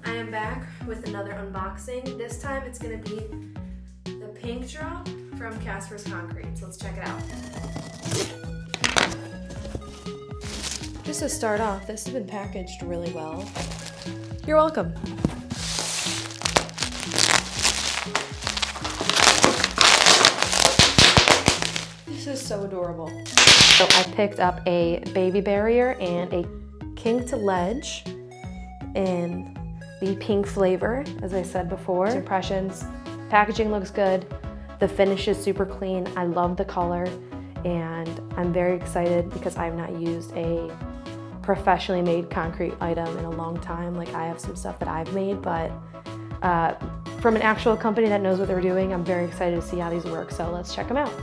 I am back with another unboxing. This time it's gonna be the pink drop from Caspers Concrete. So let's check it out. Just to start off, this has been packaged really well. You're welcome. This is so adorable. So I picked up a baby barrier and a king to ledge in the pink flavor, as I said before. Impressions, packaging looks good. The finish is super clean. I love the color, and I'm very excited because I've not used a professionally made concrete item in a long time. Like, I have some stuff that I've made, but from an actual company that knows what they're doing, I'm very excited to see how these work. So let's check them out.